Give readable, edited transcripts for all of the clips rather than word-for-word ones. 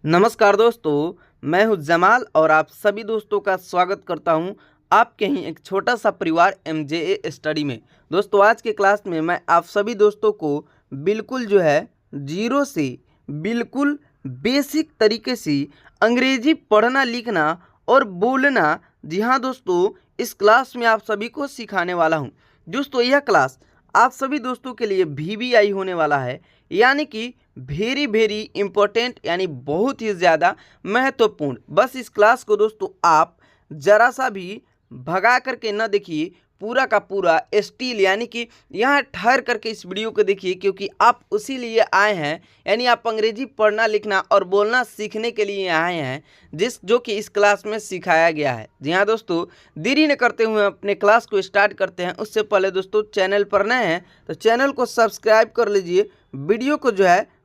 नमस्कार दोस्तों, मैं हूं जमाल और आप सभी दोस्तों का स्वागत करता हूं आपके ही एक छोटा सा परिवार MJA स्टडी में। दोस्तों आज के क्लास में मैं आप सभी दोस्तों को बिल्कुल जीरो से बिल्कुल बेसिक तरीके से अंग्रेजी पढ़ना लिखना और बोलना, जी हाँ दोस्तों, इस क्लास में आप सभी को सिखाने वाला हूं। दोस्तों यह क्लास आप सभी दोस्तों के लिए VVI होने वाला है, यानी कि वेरी वेरी इम्पोर्टेंट, यानी बहुत ही ज़्यादा महत्वपूर्ण। बस इस क्लास को दोस्तों आप ज़रा सा भी भगा करके न देखिए, पूरा का पूरा स्टील यानी कि यहाँ ठहर करके इस वीडियो को देखिए, क्योंकि आप उसी लिए आए हैं, यानी आप अंग्रेजी पढ़ना लिखना और बोलना सीखने के लिए आए हैं, जो कि इस क्लास में सिखाया गया है। जी हाँ दोस्तों, देरी न करते हुए अपने क्लास को स्टार्ट करते हैं। उससे पहले दोस्तों चैनल पर नए हैं तो चैनल को सब्सक्राइब कर लीजिए, वीडियो को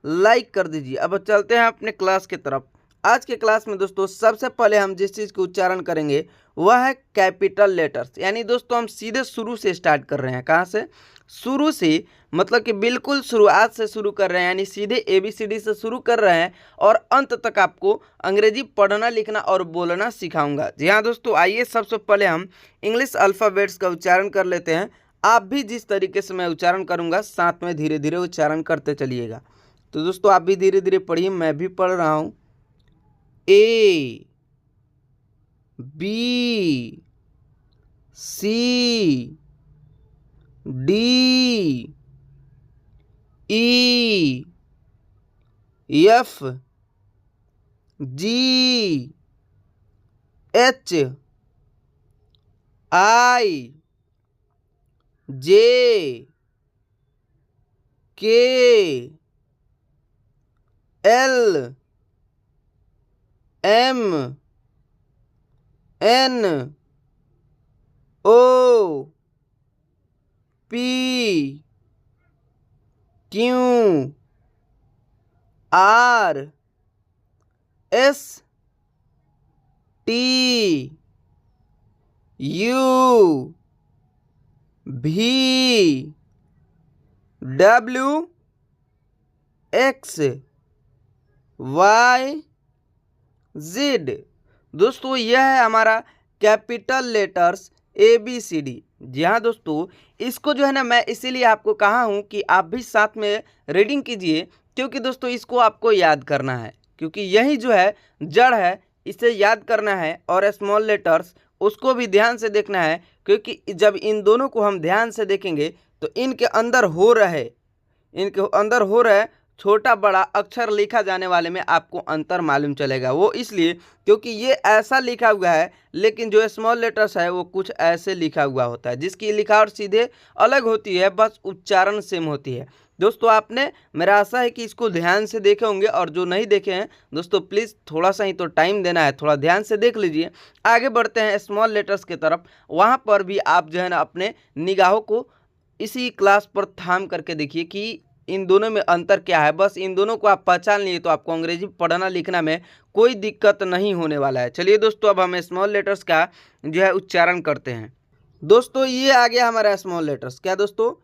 लाइक कर दीजिए। अब चलते हैं अपने क्लास की तरफ। आज के क्लास में दोस्तों सबसे पहले हम जिस चीज़ का उच्चारण करेंगे वह है कैपिटल लेटर्स। यानी दोस्तों हम सीधे शुरू से स्टार्ट कर रहे हैं। कहाँ से? शुरू से, मतलब कि बिल्कुल शुरुआत से शुरू कर रहे हैं, यानी सीधे ABCD से शुरू कर रहे हैं और अंत तक आपको अंग्रेजी पढ़ना लिखना और बोलना सिखाऊंगा। जी हाँ दोस्तों, आइए सबसे पहले हम इंग्लिश अल्फ़ाबेट्स का उच्चारण कर लेते हैं। आप भी जिस तरीके से मैं उच्चारण करूँगा साथ में धीरे धीरे उच्चारण करते चलिएगा। तो दोस्तों आप भी धीरे धीरे पढ़िए, मैं भी पढ़ रहा हूँ। A B C D E F G H I J K L M N O P Q R S T U V W X Y Z। दोस्तों यह है हमारा कैपिटल लेटर्स ABCD। जी हाँ दोस्तों, इसको मैं इसीलिए आपको कहा हूँ कि आप भी साथ में रीडिंग कीजिए, क्योंकि दोस्तों इसको आपको याद करना है, क्योंकि यही जड़ है, इसे याद करना है। और स्मॉल लेटर्स उसको भी ध्यान से देखना है, क्योंकि जब इन दोनों को हम ध्यान से देखेंगे तो इनके अंदर हो रहे छोटा बड़ा अक्षर लिखा जाने वाले में आपको अंतर मालूम चलेगा। वो इसलिए क्योंकि ये ऐसा लिखा हुआ है, लेकिन जो स्मॉल लेटर्स है वो कुछ ऐसे लिखा हुआ होता है, जिसकी लिखावट सीधे अलग होती है, बस उच्चारण सेम होती है। दोस्तों आपने, मेरा आशा है कि इसको ध्यान से देखे होंगे, और जो नहीं देखे हैं दोस्तों प्लीज़ थोड़ा सा ही तो टाइम देना है, थोड़ा ध्यान से देख लीजिए। आगे बढ़ते हैं स्मॉल लेटर्स की तरफ। वहाँ पर भी आप अपने निगाहों को इसी क्लास पर थाम करके देखिए कि इन दोनों में अंतर क्या है। बस इन दोनों को आप पहचान लिए तो आपको अंग्रेजी पढ़ना लिखना में कोई दिक्कत नहीं होने वाला है। चलिए दोस्तों, अब हम स्मॉल लेटर्स का उच्चारण करते हैं। दोस्तों ये आ गया हमारा स्मॉल लेटर्स। क्या दोस्तों?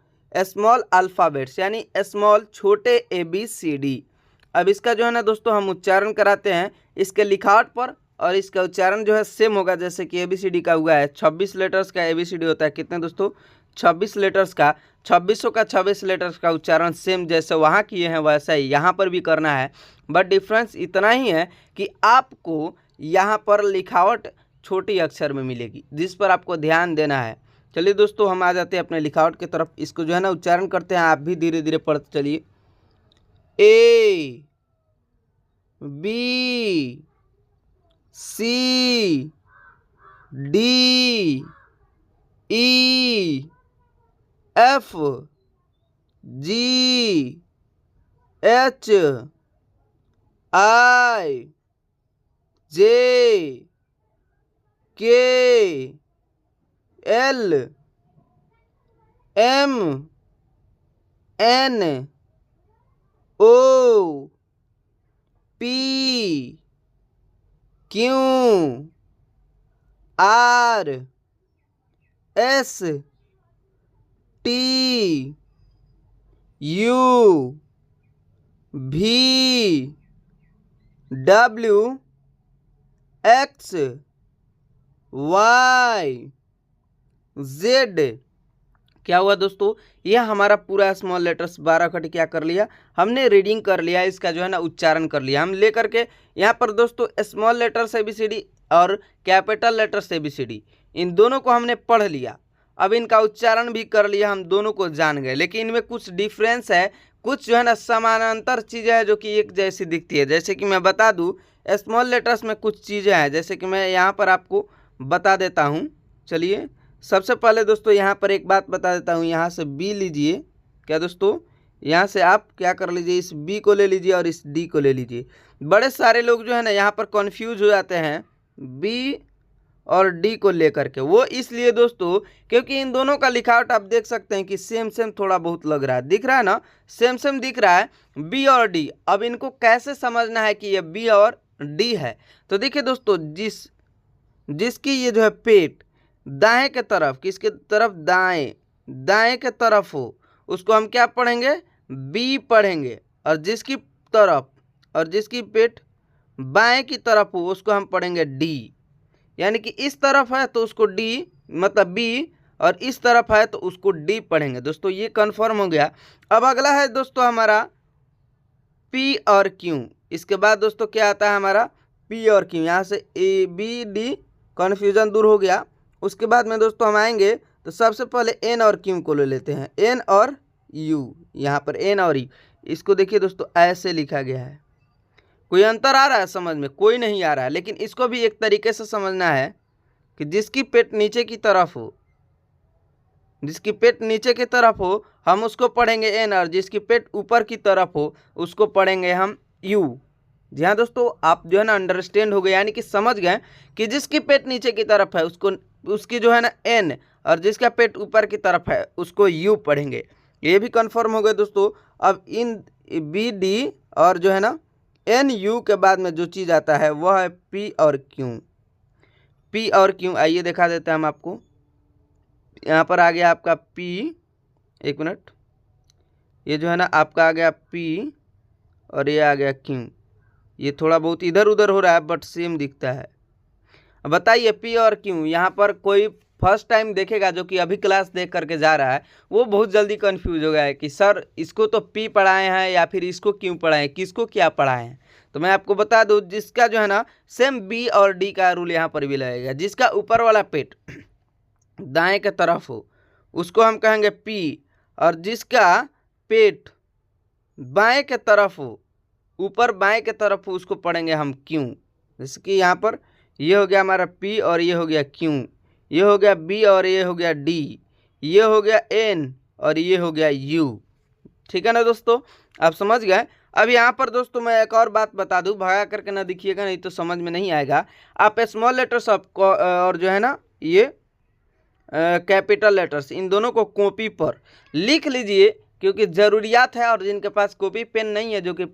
स्मॉल अल्फ़ाबेट्स, यानी स्मॉल छोटे ABCD। अब इसका दोस्तों हम उच्चारण कराते हैं इसके लिखावट पर, और इसका उच्चारण सेम होगा जैसे कि ABCD का हुआ है। 26 लेटर्स का ABCD होता है। कितने दोस्तों? 26 लेटर्स का, 2600 का 26 लेटर्स का उच्चारण सेम जैसे वहाँ किए हैं वैसा ही यहाँ पर भी करना है। बट डिफरेंस इतना ही है कि आपको यहाँ पर लिखावट छोटी अक्षर में मिलेगी, जिस पर आपको ध्यान देना है। चलिए दोस्तों हम आ जाते हैं अपने लिखावट की तरफ। इसको उच्चारण करते हैं, आप भी धीरे धीरे पढ़ते चलिए। A B C D E F G H I J K L M N O P Q R S T U V W X Y Z. क्या हुआ दोस्तों, यह हमारा पूरा स्मॉल लेटर्स 12 खट क्या कर लिया, हमने रीडिंग कर लिया, इसका जो है ना उच्चारण कर लिया हम लेकर के। यहाँ पर दोस्तों स्मॉल लेटर्स ABCD और कैपिटल लेटर्स ABCD इन दोनों को हमने पढ़ लिया। अब इनका उच्चारण भी कर लिया, हम दोनों को जान गए, लेकिन इनमें कुछ डिफरेंस है, कुछ जो है ना समानांतर चीज़ें हैं जो कि एक जैसी दिखती है। जैसे कि मैं बता दूं, स्मॉल लेटर्स में कुछ चीज़ें हैं, जैसे कि मैं यहाँ पर आपको बता देता हूँ। चलिए सबसे पहले दोस्तों यहाँ पर एक बात बता देता हूँ, यहाँ से बी लीजिए। क्या दोस्तों, यहाँ से आप क्या कर लीजिए, इस बी को ले लीजिए और इस डी को ले लीजिए। बड़े सारे लोग जो है ना यहाँ पर कन्फ्यूज हो जाते हैं बी और डी को लेकर के। वो इसलिए दोस्तों क्योंकि इन दोनों का लिखावट आप देख सकते हैं कि सेम सेम थोड़ा बहुत लग रहा है, दिख रहा है ना, सेम सेम दिख रहा है बी और डी। अब इनको कैसे समझना है कि ये बी और डी है, तो देखिए दोस्तों, जिसकी ये जो है पेट दाएं के तरफ, किसके तरफ, दाएं के तरफ हो उसको हम क्या पढ़ेंगे, बी पढ़ेंगे। और जिसकी पेट बाएं की तरफ हो उसको हम पढ़ेंगे डी। यानी कि इस तरफ है तो उसको डी मतलब बी, और इस तरफ है तो उसको डी पढ़ेंगे। दोस्तों ये कंफर्म हो गया। अब अगला है दोस्तों हमारा पी और क्यू। इसके बाद दोस्तों क्या आता है हमारा पी और क्यू। यहाँ से ए बी डी कन्फ्यूजन दूर हो गया। उसके बाद में दोस्तों हम आएंगे तो सबसे पहले एन और क्यू को ले लेते हैं, एन और यू। यहाँ पर एन और यू, इसको देखिए दोस्तों ऐसे लिखा गया है। कोई अंतर आ रहा है समझ में, कोई नहीं आ रहा है, लेकिन इसको भी एक तरीके से समझना है कि जिसकी पेट नीचे की तरफ हो हम उसको पढ़ेंगे एन, और जिसकी पेट ऊपर की तरफ हो उसको पढ़ेंगे हम यू। जी हाँ दोस्तों, आप जो है ना अंडरस्टैंड हो गए, यानी कि समझ गए कि जिसकी पेट नीचे की तरफ है उसकी जो है ना एन, और जिसका पेट ऊपर की तरफ है उसको यू पढ़ेंगे। ये भी कंफर्म हो गए दोस्तों। अब इन बी डी और जो है ना एन यू के बाद में जो चीज़ आता है वह है पी और क्यू। आइए दिखा देते हैं हम आपको। यहाँ पर आ गया आपका पी, एक मिनट, ये जो है ना आपका आ गया पी और ये आ गया क्यू। ये थोड़ा बहुत इधर उधर हो रहा है बट सेम दिखता है। अब बताइए पी और क्यू, यहाँ पर कोई फर्स्ट टाइम देखेगा जो कि अभी क्लास देख करके जा रहा है, वो बहुत जल्दी कंफ्यूज हो गया है कि सर इसको तो पी पढ़ाए हैं या फिर इसको क्यों पढ़ाए हैं, किसको क्या पढ़ाए हैं। तो मैं आपको बता दूं, जिसका जो है ना सेम बी और डी का रूल यहाँ पर भी लगेगा। जिसका ऊपर वाला पेट दाएं के तरफ हो उसको हम कहेंगे पी, और जिसका पेट बाएं के तरफ हो, ऊपर बाएं के तरफ हो, उसको पढ़ेंगे हम क्यू। जैसे कि यहाँ पर ये हो गया हमारा पी और ये हो गया क्यू, ये हो गया बी और ये हो गया डी, ये हो गया एन और ये हो गया यू। ठीक है ना दोस्तों, आप समझ गए। अब यहाँ पर दोस्तों मैं एक और बात बता दूं, भगा करके ना दिखिएगा नहीं तो समझ में नहीं आएगा। आप स्मॉल लेटर्स और जो है ना ये कैपिटल लेटर्स, इन दोनों को कॉपी पर लिख लीजिए, क्योंकि ज़रूरियात है। और जिनके पास कॉपी पेन नहीं है, जो कि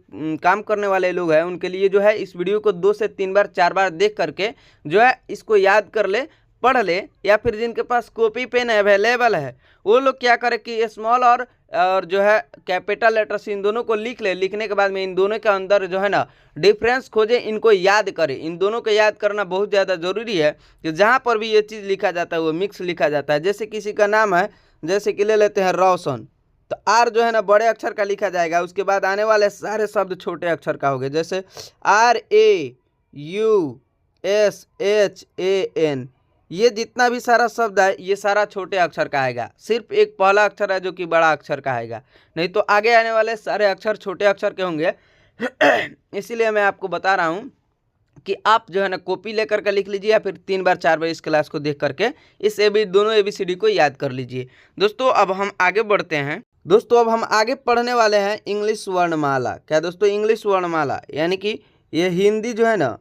काम करने वाले लोग हैं, उनके लिए जो है इस वीडियो को 2 से 3 बार 4 बार देख करके जो है इसको याद कर ले, पढ़ ले। या फिर जिनके पास कॉपी पेन अवेलेबल है वो लोग क्या करें कि स्मॉल और जो है कैपिटल लेटर्स इन दोनों को लिख ले। लिखने के बाद में इन दोनों के अंदर जो है ना डिफरेंस खोजे, इनको याद करें। इन दोनों को याद करना बहुत ज़्यादा ज़रूरी है कि जहाँ पर भी ये चीज़ लिखा जाता है वो मिक्स लिखा जाता है। जैसे किसी का नाम है, जैसे कि ले लेते हैं रोशन, तो आर जो है ना बड़े अक्षर का लिखा जाएगा, उसके बाद आने वाले सारे शब्द छोटे अक्षर का हो गए। जैसे RAUSHAN, ये जितना भी सारा शब्द है ये सारा छोटे अक्षर का आएगा। सिर्फ एक पहला अक्षर है जो कि बड़ा अक्षर का आएगा, नहीं तो आगे आने वाले सारे अक्षर छोटे अक्षर के होंगे। इसीलिए मैं आपको बता रहा हूँ कि आप जो है ना कॉपी लेकर के लिख लीजिए, या फिर 3 बार 4 बार इस क्लास को देख करके इस दोनों ABCD को याद कर लीजिए। दोस्तों अब हम आगे बढ़ते हैं। दोस्तों अब हम आगे पढ़ने वाले हैं इंग्लिश वर्णमाला। क्या दोस्तों, इंग्लिश वर्णमाला, यानी कि ये हिंदी जो है ना,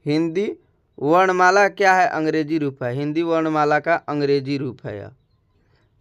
हिंदी वर्णमाला क्या है, अंग्रेजी रूप है। हिंदी वर्णमाला का अंग्रेजी रूप है। यह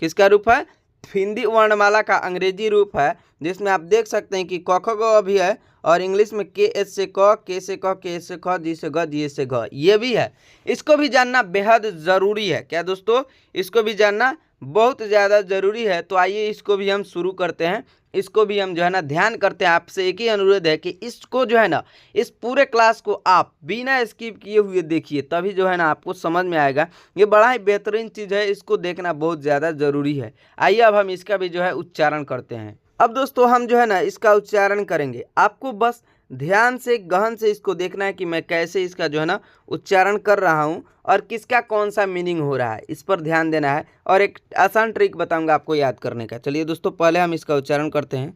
किसका रूप है, हिंदी वर्णमाला का अंग्रेजी रूप है, जिसमें आप देख सकते हैं कि क ख ग भी है, और इंग्लिश में KH से क, के से क, के से ख, जी से ग, जी से घ, ये भी है। इसको भी जानना बेहद ज़रूरी है। क्या दोस्तों, इसको भी जानना बहुत ज़्यादा ज़रूरी है। तो आइए इसको भी हम शुरू करते हैं, इसको भी हम जो है ना ध्यान करते हैं। आपसे एक ही अनुरोध है कि इसको जो है ना, इस पूरे क्लास को आप बिना स्किप किए हुए देखिए, तभी जो है ना आपको समझ में आएगा। ये बड़ा ही बेहतरीन चीज़ है, इसको देखना बहुत ज़्यादा ज़रूरी है। आइए अब हम इसका भी जो है उच्चारण करते हैं। अब दोस्तों हम जो है ना इसका उच्चारण करेंगे, आपको बस ध्यान से गहन से इसको देखना है कि मैं कैसे इसका जो है ना उच्चारण कर रहा हूँ और किसका कौन सा मीनिंग हो रहा है, इस पर ध्यान देना है। और एक आसान ट्रिक बताऊंगा आपको याद करने का। चलिए दोस्तों पहले हम इसका उच्चारण करते हैं।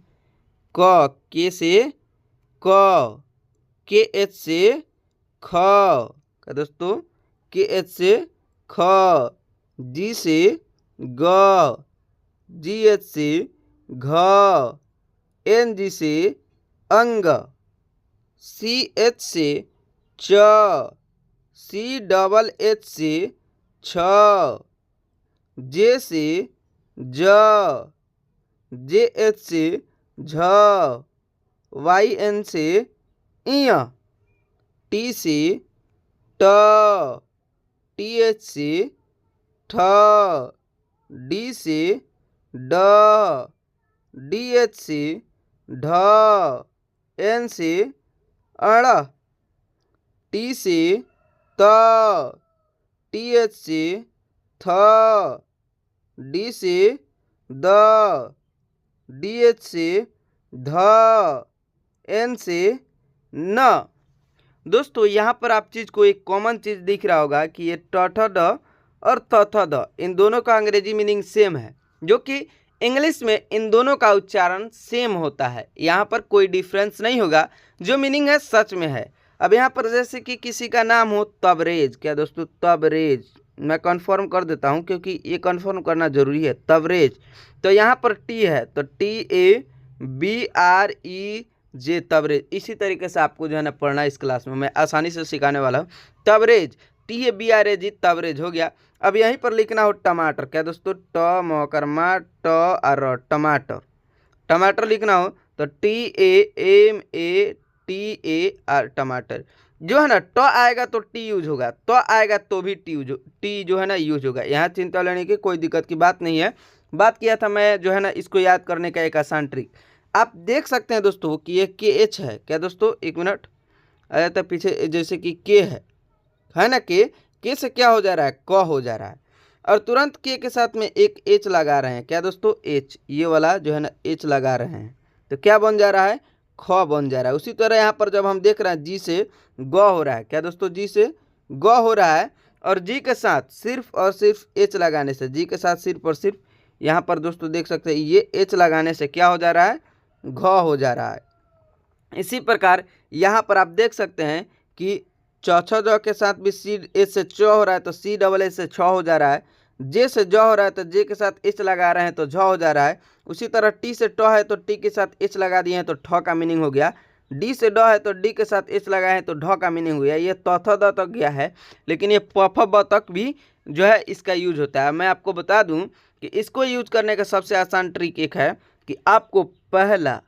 क, के से क, के एच से ख, का दोस्तों के एच से ख, जी से ग, जी एच से घ, एन जी से अंग, सी एच से च, सी डबल एच से छ, जे से ज, जे एच से झ, वाई एन से इय, टी से ट, टी एच से ठ, डी से ड, डी एच से ढ, एन से अड़, टी से त, टी एच से थ, डी से द, डी एच से ध, एन से न। दोस्तों यहाँ पर आप चीज़ को एक कॉमन चीज़ दिख रहा होगा कि ये ट ठ ड और थ थ द, इन दोनों का अंग्रेजी मीनिंग सेम है, जो कि इंग्लिश में इन दोनों का उच्चारण सेम होता है। यहाँ पर कोई डिफरेंस नहीं होगा, जो मीनिंग है सच में है। अब यहाँ पर जैसे कि किसी का नाम हो तबरेज, क्या दोस्तों तबरेज, मैं कन्फर्म कर देता हूँ क्योंकि ये कन्फर्म करना ज़रूरी है। तबरेज, तो यहाँ पर टी है तो TABREJ तबरेज। इसी तरीके से आपको जो है ना पढ़ना इस क्लास में, मैं आसानी से सिखाने वाला हूँ। तबरेज, TABREJ तबरेज हो गया। अब यहीं पर लिखना हो टमाटर, क्या दोस्तों ट मकरमा ट और टमाटर, टमाटर लिखना हो तो TAMATAR टमाटर। जो है ना ट आएगा तो टी यूज होगा, तो आएगा तो भी टी जो है ना यूज होगा। यहाँ चिंता लेने की कोई दिक्कत की बात नहीं है। बात किया था मैं जो है ना इसको याद करने का एक आसान ट्रिक। आप देख सकते हैं दोस्तों कि ये KH है, क्या दोस्तों एक मिनट आ जाता है पीछे, जैसे कि के है ना, के से क्या हो जा रहा है, क हो जा रहा है, और तुरंत के साथ में एक एच लगा रहे हैं, क्या दोस्तों एच, ये वाला जो है ना एच लगा रहे हैं, तो क्या बन जा रहा है, ख बन जा रहा है। उसी तरह यहाँ पर जब हम देख रहे हैं जी से ग हो रहा है, क्या दोस्तों जी से ग हो रहा है, और जी के साथ सिर्फ और सिर्फ एच लगाने से, जी के साथ सिर्फ और सिर्फ यहाँ पर दोस्तों देख सकते हैं ये एच लगाने से क्या हो जा रहा है, घ हो जा रहा है। इसी प्रकार यहाँ पर आप देख सकते हैं कि च छ ज के साथ भी सी एच से च हो रहा है तो सी डबल एच से छ हो जा रहा है, जे से ज हो रहा है तो जे के साथ एच लगा रहे हैं तो झ हो जा रहा है। उसी तरह टी से ट है तो टी के साथ एच लगा दिए हैं तो ठ का मीनिंग हो गया। डी से ड है तो डी के साथ एच लगाए हैं तो ढ का मीनिंग हो गया। ये त थ द तक गया है, लेकिन ये प फ ब तक भी जो है इसका यूज होता है। मैं आपको बता दूं कि इसको यूज करने का सबसे आसान ट्रिक एक है कि आपको पहला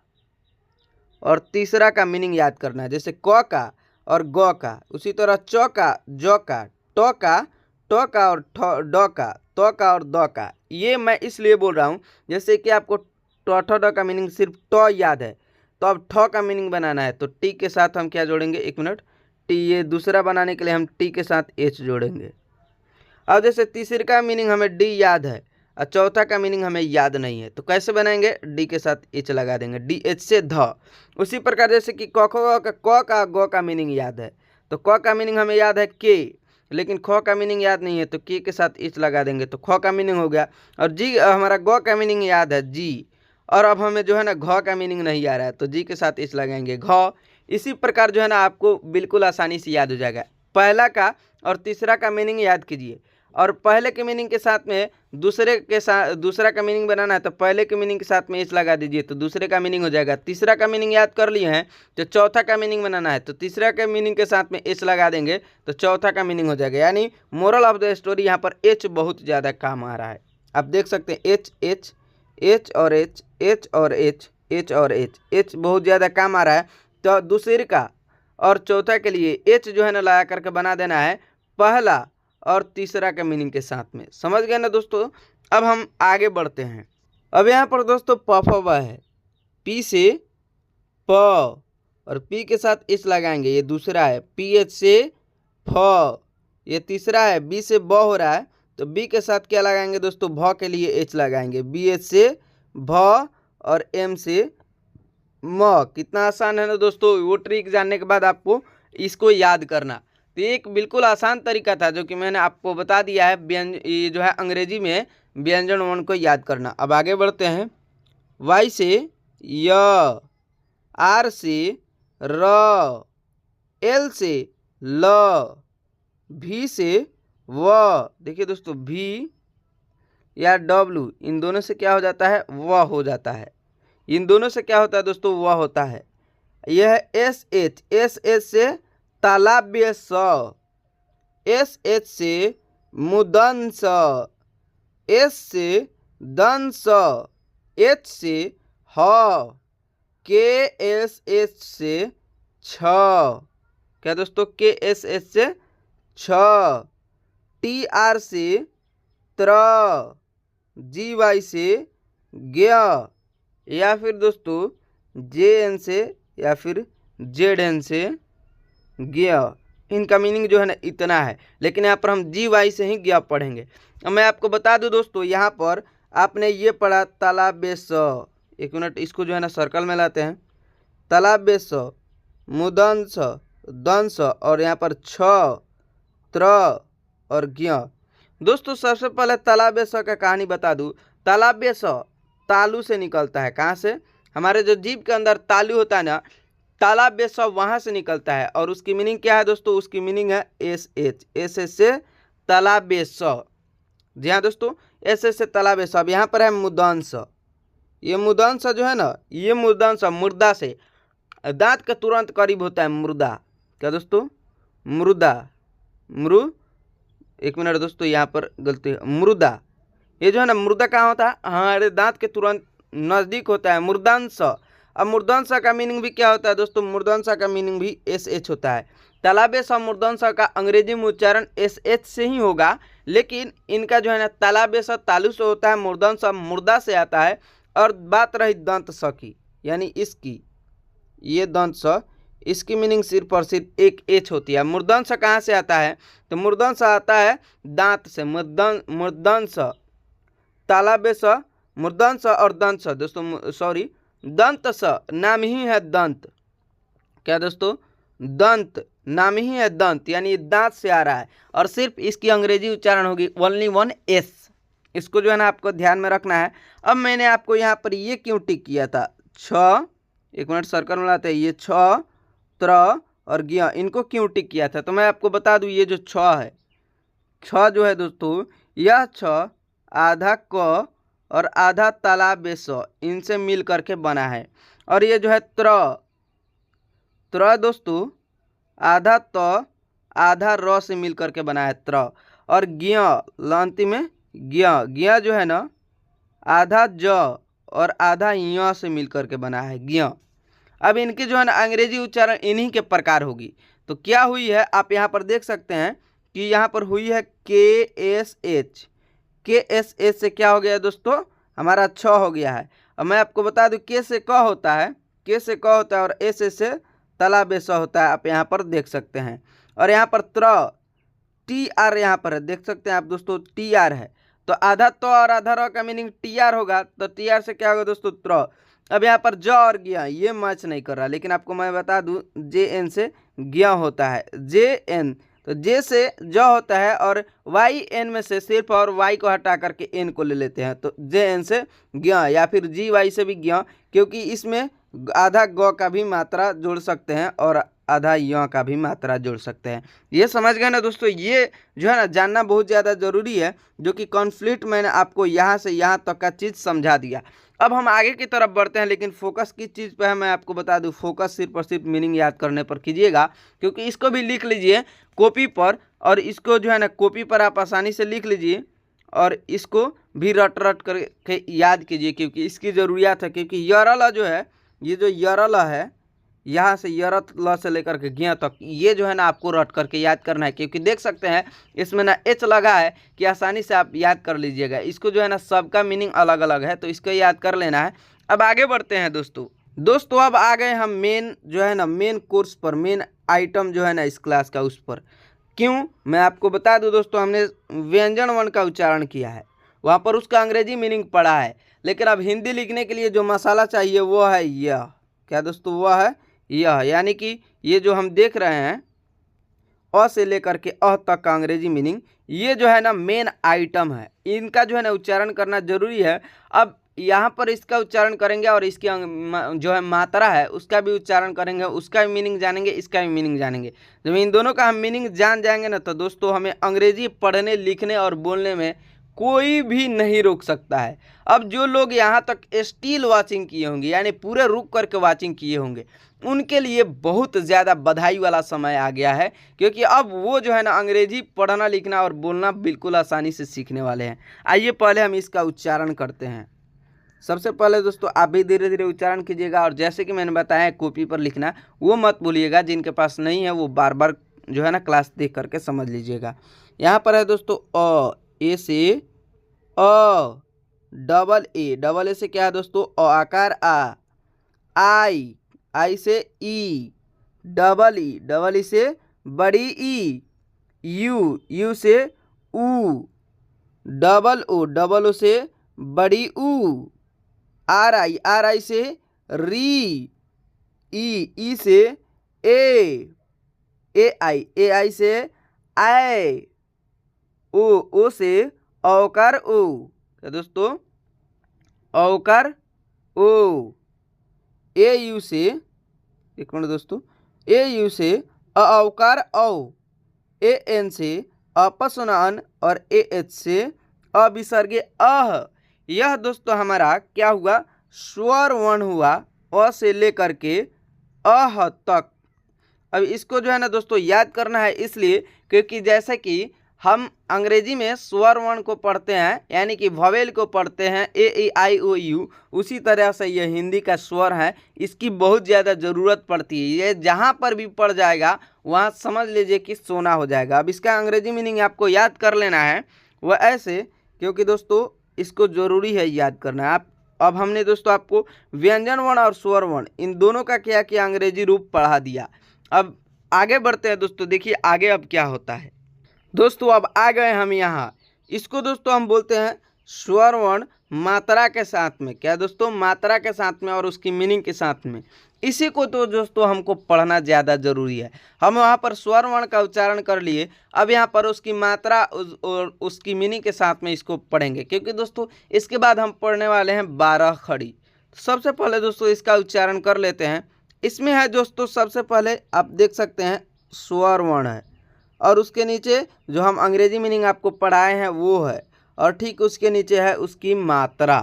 और तीसरा का मीनिंग याद करना है, जैसे क का और ग का, उसी तरह च का, ज का, ट का, ट का और ड का, त का और द का। ये मैं इसलिए बोल रहा हूँ जैसे कि आपको ट ठ ड का मीनिंग सिर्फ ट याद है, तो अब ठ का मीनिंग बनाना है तो टी के साथ हम क्या जोड़ेंगे, एक मिनट, टी, ये दूसरा बनाने के लिए हम टी के साथ एच जोड़ेंगे। अब जैसे तीसरे का मीनिंग हमें डी याद है और चौथा का मीनिंग हमें याद नहीं है, तो कैसे बनाएंगे, डी के साथ एच लगा देंगे, डी एच से ध। उसी प्रकार जैसे कि क का ग का मीनिंग याद है, तो क का मीनिंग हमें याद है के, लेकिन ख का मीनिंग याद नहीं है तो के साथ एच लगा देंगे तो ख का मीनिंग हो गया। और जी हमारा ग का मीनिंग याद है जी, और अब हमें जो है ना घ का मीनिंग नहीं आ रहा है तो जी के साथ एच लगाएंगे घ। इसी प्रकार जो है ना आपको बिल्कुल आसानी से याद हो जाएगा। पहला का और तीसरा का मीनिंग याद कीजिए, और पहले के मीनिंग के साथ में दूसरा का मीनिंग बनाना है तो पहले के मीनिंग के साथ में एच लगा दीजिए तो दूसरे का मीनिंग हो जाएगा। तीसरा का मीनिंग याद कर लिए हैं तो चौथा का मीनिंग बनाना है तो तीसरा के मीनिंग के साथ में एच लगा देंगे तो चौथा का मीनिंग हो जाएगा। यानी मोरल ऑफ द स्टोरी यहाँ पर एच बहुत ज़्यादा काम आ रहा है। आप देख सकते हैं एच एच एच और एच, एच और एच, एच और एच, एच बहुत ज़्यादा काम आ रहा है। तो दूसरे का और चौथा के लिए एच जो है ना लगा करके बना देना है पहला और तीसरा का मीनिंग के साथ में। समझ गए ना दोस्तों। अब हम आगे बढ़ते हैं। अब यहाँ पर दोस्तों पफवा है, पी से प और पी के साथ इस लगाएंगे, ये दूसरा है। पी एच से फ, ये तीसरा है। बी से ब हो रहा है तो बी के साथ क्या लगाएंगे दोस्तों, भ के लिए एच लगाएंगे। बी एच से भ और एम से म। कितना आसान है ना दोस्तों। वो ट्रिक जानने के बाद आपको इसको याद करना। तो एक बिल्कुल आसान तरीका था जो कि मैंने आपको बता दिया है। ये जो है अंग्रेजी में व्यंजन वर्ण को याद करना। अब आगे बढ़ते हैं। वाई से य, आर से र, एल से ल, भी से व। देखिए दोस्तों, भी या डब्लू इन दोनों से क्या हो जाता है, व हो जाता है। इन दोनों से क्या होता है दोस्तों, व होता है। यह एस एच, एस एच से तालाब्य स, एस एच से मुदंस, एस से दंस, एच से ह, के एस एच से छ। क्या दोस्तों, के एस एच से छ, टी आर से त्र, जी वाई से ज्ञ, या फिर दोस्तों जे एन से या फिर जेड एन से ज्ञ। इनका मीनिंग जो है ना इतना है, लेकिन यहाँ पर हम जी वाई से ही ज्ञ पढ़ेंगे। अब मैं आपको बता दूं दोस्तों, यहाँ पर आपने ये पढ़ा तालाब्य स। एक मिनट, इसको जो है ना सर्कल में लाते हैं। तालाब्य स, मुदंस, दंस और यहाँ पर छ, त्र और ज्ञ। दोस्तों सबसे पहले तालाब्य स का कहानी बता दूं। तालाब्य स तालु से निकलता है। कहाँ से, हमारे जो जीभ के अंदर तालु होता है ना, तालाब्य स वहाँ से निकलता है। और उसकी मीनिंग क्या है दोस्तों, उसकी मीनिंग है एस एच, एस एच से तालाब्य स। जी हाँ दोस्तों, एस एच से तालाब्य स। अब यहाँ पर है मुदंस। ये मुदंस जो है ना, ये मुदंस मुर्दा से, दांत के तुरंत करीब होता है मुर्दा। क्या दोस्तों, मुर्दा, एक मिनट दोस्तों, यहाँ पर गलती है, मुर्दा। ये जो है ना मुर्दा कहाँ होता है, हमारे दांत के तुरंत नज़दीक होता है, मुर्दांस। अब मुर्दांस का मीनिंग भी क्या होता है दोस्तों, मुर्दांस का मीनिंग भी एस एच होता है। तालाब्य स मुर्दांस का अंग्रेजी में उच्चारण एस एच से ही होगा, लेकिन इनका जो है ना तालाब्य स तालु से होता है, मुर्दांस मुर्दा से आता है। और बात रही दंत स की, यानी इसकी, ये दंत स, इसकी मीनिंग सिर्फ और सिर्फ एक एच होती है। मूर्धन्य कहाँ से आता है, तो मूर्धन्य आता है दांत से, मूर्धन्य, तालाब्य स, मूर्धन्य और दंत स। दोस्तों सॉरी, दंत स नाम ही है दंत। क्या दोस्तों, दंत नाम ही है दंत, यानी दांत से आ रहा है। और सिर्फ इसकी अंग्रेजी उच्चारण होगी ओनली वन एस। इसको जो है ना आपको ध्यान में रखना है। अब मैंने आपको यहाँ पर ये क्यों टिक किया था, छ, एक मिनट सर्कल में लाते हैं, ये छ, त्र और ज्ञ, इनको क्यों टिक किया था, तो मैं आपको बता दूं, ये जो छ है, छ जो है दोस्तों, यह छ आधा क और आधा तालाब्य स, इनसे मिल करके बना है। और ये जो है त्र दोस्तों आधा त आधा र से मिल करके बना है त्र। और ज्ञ लांति में ज्ञ, ज्ञ जो है ना आधा ज और आधा य से मिल करके बना है ज्ञ। अब इनकी जो है ना अंग्रेजी उच्चारण इन्हीं के प्रकार होगी। तो क्या हुई है, आप यहाँ पर देख सकते हैं कि यहाँ पर हुई है के एस एच, के एस एच से क्या हो गया दोस्तों, हमारा छ हो गया है। अब मैं आपको बता दूं, के से क होता है, के से क होता है और एस एच से तालाब्य स होता है, आप यहाँ पर देख सकते हैं। और यहाँ पर त्र, टी आर यहाँ पर है, देख सकते हैं आप दोस्तों, टी आर है। तो आधा तो और आधा र का मीनिंग टी आर होगा, तो टी आर से क्या होगा दोस्तों, त्र। अब यहाँ पर ज और ज्ञ ये मैच नहीं कर रहा, लेकिन आपको मैं बता दूं जे एन से ज्ञ होता है, जे एन, तो जे से ज होता है और वाई एन में से सिर्फ और वाई को हटा करके एन को ले लेते हैं, तो जे एन से ज्ञ या फिर जी वाई से भी ज्ञ, क्योंकि इसमें आधा ग का भी मात्रा जोड़ सकते हैं और आधा य का भी मात्रा जोड़ सकते हैं। ये समझ गए ना दोस्तों। ये जो है ना जानना बहुत ज़्यादा ज़रूरी है, जो कि कॉन्फ्लिक्ट मैंने आपको यहाँ से यहाँ तक का चीज़ समझा दिया। अब हम आगे की तरफ बढ़ते हैं, लेकिन फोकस किस चीज़ पर है मैं आपको बता दूं, फोकस सिर्फ और सिर्फ मीनिंग याद करने पर कीजिएगा, क्योंकि इसको भी लिख लीजिए कॉपी पर, और इसको जो है ना कॉपी पर आप आसानी से लिख लीजिए और इसको भी रट रट करके याद कीजिए, क्योंकि इसकी ज़रूरियात है। क्योंकि यरल जो है, ये जो यरल है, यहाँ से यरत ल से लेकर के ज्ञ तक ये जो है ना आपको रट करके याद करना है, क्योंकि देख सकते हैं इसमें ना एच लगा है कि आसानी से आप याद कर लीजिएगा। इसको जो है ना सबका मीनिंग अलग अलग है, तो इसको याद कर लेना है। अब आगे बढ़ते हैं दोस्तों अब आ गए हम मेन जो है ना मेन कोर्स पर, मेन आइटम जो है ना इस क्लास का उस पर। क्यों, मैं आपको बता दूं दोस्तों, हमने व्यंजन वर्ण का उच्चारण किया है, वहाँ पर उसका अंग्रेजी मीनिंग पढ़ा है, लेकिन अब हिंदी लिखने के लिए जो मसाला चाहिए वो है यह। क्या दोस्तों, वह है यह, यानी कि ये जो हम देख रहे हैं अ से लेकर के अ तक का अंग्रेजी मीनिंग, ये जो है ना मेन आइटम है, इनका जो है ना उच्चारण करना जरूरी है। अब यहाँ पर इसका उच्चारण करेंगे और इसकी जो है मात्रा है उसका भी उच्चारण करेंगे, उसका भी मीनिंग जानेंगे, इसका भी मीनिंग जानेंगे। जब इन दोनों का हम मीनिंग जान जाएंगे ना, तो दोस्तों हमें अंग्रेजी पढ़ने लिखने और बोलने में कोई भी नहीं रोक सकता है। अब जो लोग यहाँ तक स्टिल वाचिंग किए होंगे, यानी पूरे रुक करके वाचिंग किए होंगे, उनके लिए बहुत ज़्यादा बधाई वाला समय आ गया है, क्योंकि अब वो जो है ना अंग्रेजी पढ़ना लिखना और बोलना बिल्कुल आसानी से सीखने वाले हैं। आइए पहले हम इसका उच्चारण करते हैं। सबसे पहले दोस्तों आप भी धीरे धीरे उच्चारण कीजिएगा, और जैसे कि मैंने बताया कॉपी पर लिखना वो मत भूलिएगा, जिनके पास नहीं है वो बार बार जो है ना क्लास देख करके समझ लीजिएगा। यहाँ पर है दोस्तों अ, ए से अ, डबल ए से क्या है दोस्तों अ आकार आ, आई से ई, डबल ई से बड़ी ई, यू से ऊ, डबल ओ से बड़ी ऊ, आर आई से री, ई से ए आई से आए, ओ से औकार ओ। क्या दोस्तों, औकार ओ। ए यू से, एक मिनट दोस्तों, ए यू से औकार औ, ए एन से अपस्वनान और ए एच से अविसर्गे अह। यह दोस्तों हमारा क्या हुआ, स्वर वर्ण हुआ अ से लेकर के अह तक। अब इसको जो है ना दोस्तों याद करना है, इसलिए क्योंकि जैसे कि हम अंग्रेजी में स्वर वर्ण को पढ़ते हैं, यानी कि वॉवेल को पढ़ते हैं ए आई ओ यू, उसी तरह से ये हिंदी का स्वर है, इसकी बहुत ज़्यादा ज़रूरत पड़ती है। ये जहाँ पर भी पड़ जाएगा वहाँ समझ लीजिए कि सोना हो जाएगा। अब इसका अंग्रेजी मीनिंग आपको याद कर लेना है वह ऐसे, क्योंकि दोस्तों इसको ज़रूरी है याद करना। अब हमने दोस्तों आपको व्यंजन वर्ण और स्वर वर्ण इन दोनों का क्या किया, अंग्रेजी रूप पढ़ा दिया। अब आगे बढ़ते हैं दोस्तों, देखिए आगे अब क्या होता है दोस्तों। अब आ गए हम यहाँ, इसको दोस्तों हम बोलते हैं स्वर वर्ण मात्रा के साथ में। क्या दोस्तों, मात्रा के साथ में और उसकी मीनिंग के साथ में। इसी को तो दोस्तों हमको पढ़ना ज़्यादा ज़रूरी है। हम वहाँ पर स्वर वर्ण का उच्चारण कर लिए, अब यहाँ पर उसकी मात्रा और उसकी मीनिंग के साथ में इसको पढ़ेंगे, क्योंकि दोस्तों इसके बाद हम पढ़ने वाले हैं 12 खड़ी। सबसे पहले दोस्तों इसका उच्चारण कर लेते हैं। इसमें है दोस्तों सबसे पहले आप देख सकते हैं स्वर वर्ण है, और उसके नीचे जो हम अंग्रेजी मीनिंग आपको पढ़ाए हैं वो है, और ठीक उसके नीचे है उसकी मात्रा।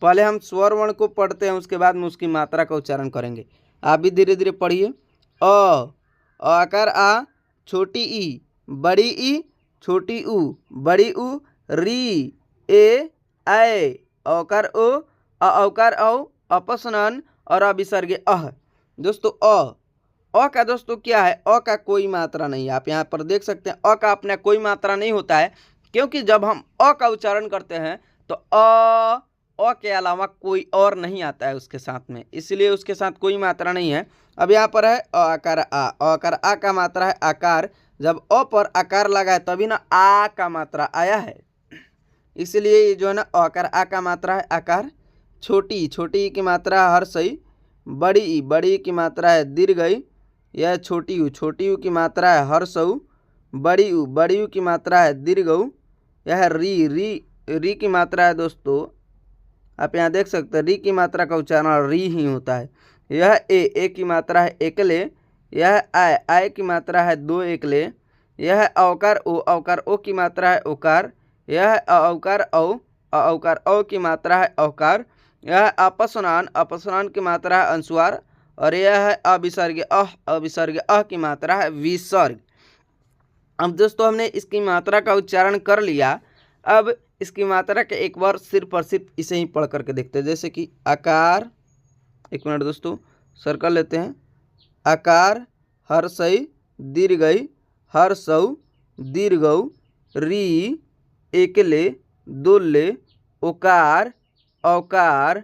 पहले हम स्वर वर्ण को पढ़ते हैं, उसके बाद में उसकी मात्रा का उच्चारण करेंगे। आप भी धीरे धीरे पढ़िए। अ आकार आ, छोटी ई, बड़ी ई, छोटी ऊ, बड़ी ऊ, री, ए ऐ, औकार ओ, औकार औ, अपस्वनान और अविसर्गे अह। दोस्तों अ का दोस्तों क्या है, अ का कोई मात्रा नहीं है। आप यहाँ पर देख सकते हैं अ का अपना कोई मात्रा नहीं होता है, क्योंकि जब हम अ का उच्चारण करते हैं तो अ के अलावा कोई और नहीं आता है उसके साथ में, इसलिए उसके साथ कोई मात्रा नहीं है। अब यहाँ पर है अ आकार आ का मात्रा है आकार। जब अ पर आकार लगा है तभी ना आ का मात्रा आया है, इसलिए ये जो है ना अ आकार आ का मात्रा है आकार। छोटी ई की मात्रा है हर्षई, बड़ी ई की मात्रा है दीर्घई, यह छोटी यू की मात्रा है हर्षऊ, बड़ी यू की मात्रा है दीर्घऊ, यह री की मात्रा है दोस्तों। आप यहाँ देख सकते हैं री की मात्रा का उच्चारण री ही होता है। यह ए की मात्रा है एकले, यह आय की मात्रा है दो एकले, यह औकार ओ की मात्रा है ओकार, यह औकार औ की मात्रा है औकार, यह अपस्वनान की मात्रा है अनुस्वार, और यह है अविसर्ग अह की मात्रा है विसर्ग। अब दोस्तों हमने इसकी मात्रा का उच्चारण कर लिया, अब इसकी मात्रा के एक बार सिर्फ और सिर्फ इसे ही पढ़ करके देखते हैं। जैसे कि आकार, एक मिनट दोस्तों सर्कल लेते हैं, आकार हर्षई दीर्घई हर्षौ दीर्घौ री एकले दोले ओकार औकार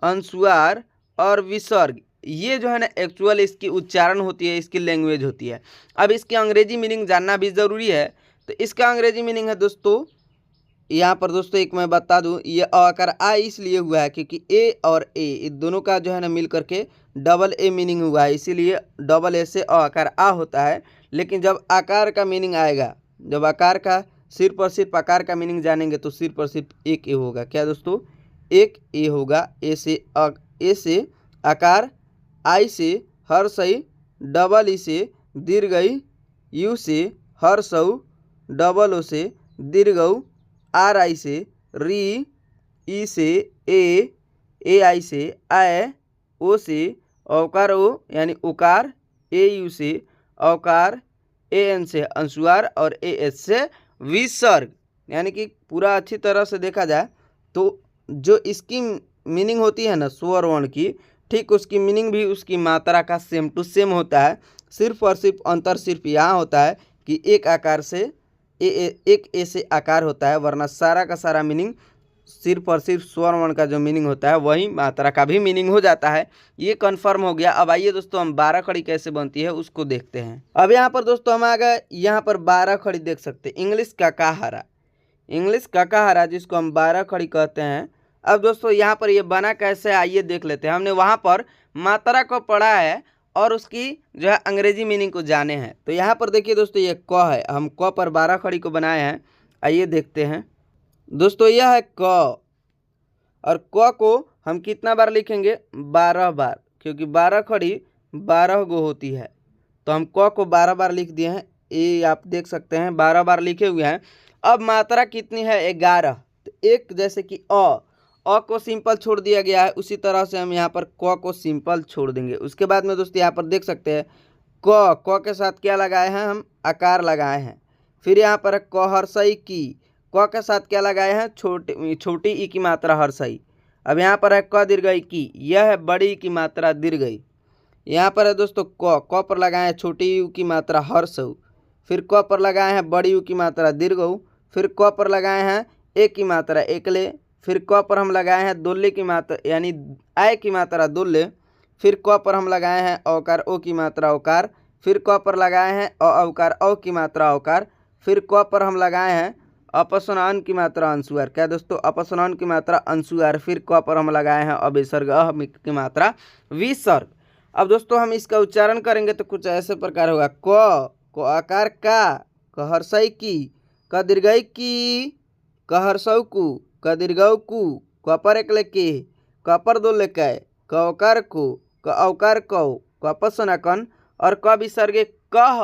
अनुस्वार और विसर्ग। ये जो है ना एक्चुअल इसकी उच्चारण होती है, इसकी लैंग्वेज होती है। अब इसकी अंग्रेजी मीनिंग जानना भी ज़रूरी है। तो इसका अंग्रेजी मीनिंग है दोस्तों, यहाँ पर दोस्तों एक मैं बता दूँ, ये आकार आ इसलिए हुआ है क्योंकि ए और ए दोनों का जो है ना मिल करके डबल ए मीनिंग हुआ है, इसीलिए डबल ए से आकार आ होता है। लेकिन जब आकार का मीनिंग आएगा, जब आकार का सिर्फ और सिर्फ आकार का मीनिंग जानेंगे तो सिर्फ और सिर्फ एक ए होगा। क्या दोस्तों? एक ए होगा। ए से आकार, आई से हर्षई, डबल ई से दीर्घई, यू से हर्षौ, डबल ओ से दीर्घौ, आर आई से री, ई से ए आई से आय, ओ से औकार ओ यानी उकार, ए यू से औकार, ए एन से अनुस्वार और ए एस से विसर्ग। यानी कि पूरा अच्छी तरह से देखा जाए तो जो इसकी मीनिंग होती है ना स्वर वर्ण की, ठीक उसकी मीनिंग भी उसकी मात्रा का सेम टू सेम होता है। सिर्फ और सिर्फ अंतर सिर्फ यहाँ होता है कि एक आकार से एक ए से आकार होता है, वरना सारा का सारा मीनिंग सिर्फ और सिर्फ स्वर वर्ण का जो मीनिंग होता है वही मात्रा का भी मीनिंग हो जाता है। ये कन्फर्म हो गया। अब आइए दोस्तों हम 12 खड़ी कैसे बनती है उसको देखते हैं। अब यहाँ पर दोस्तों हम आ गए, यहाँ पर 12 खड़ी देख सकते हैं, इंग्लिश काकाहारा, इंग्लिश काकाहारा जिसको हम 12 खड़ी कहते हैं। अब दोस्तों यहाँ पर ये बना कैसे, आइए देख लेते हैं। हमने वहाँ पर मात्रा को पढ़ा है और उसकी जो है अंग्रेजी मीनिंग को जाने हैं। तो यहाँ पर देखिए दोस्तों ये क है, हम क पर 12 खड़ी को बनाए हैं। आइए देखते हैं दोस्तों, यह है क और क को हम कितना बार लिखेंगे? 12 बार, क्योंकि 12 खड़ी 12 गो होती है। तो हम क को 12 बार लिख दिए हैं। ये आप देख सकते हैं 12 बार लिखे हुए हैं। अब मात्रा कितनी है? 11। तो एक जैसे कि अ को सिंपल छोड़ दिया गया है, उसी तरह से हम यहाँ पर क को सिंपल छोड़ देंगे। उसके बाद में दोस्तों यहाँ पर देख सकते हैं क के साथ क्या लगाए हैं? हम आकार लगाए हैं। फिर यहाँ पर क हर्षई की, क के साथ क्या लगाए हैं? छोटी ई की मात्रा हर्षई। अब यहाँ पर है क दीर्घई की, यह है बड़ी ई की मात्रा दीर्घई। यहाँ पर है दोस्तों क पर लगाए हैं छोटी यू की मात्रा हर्षऊ। फिर क पर लगाए हैं बड़ी यू की मात्रा दीर्घऊ। फिर क पर लगाए हैं ए की मात्रा एकले। फिर क पर हम लगाए हैं दोल्ले की मात्रा यानी आय की मात्रा दोल्ले। फिर क पर हम लगाए हैं औकार ओ की मात्रा औकार। फिर क पर लगाए हैं औकार औ की मात्रा औकार। फिर क पर हम लगाए हैं अपस्वनान की मात्रा अंशुआर। क्या दोस्तों? अपस्वनान की मात्रा अंशुआर। फिर क पर हम लगाए हैं अविसर्ग की मात्रा विसर्ग। अब दोस्तों हम इसका उच्चारण करेंगे तो कुछ ऐसे प्रकार होगा। क आकार का, क हर्षई की, क दीर्घई की, क हर्षऊ कु, क दीर्घऊ कु, क पर एकले के, क पर दोले कै, क औकार को, क औकार कौ, क अपस्वनाकन और क विसर्गे कह,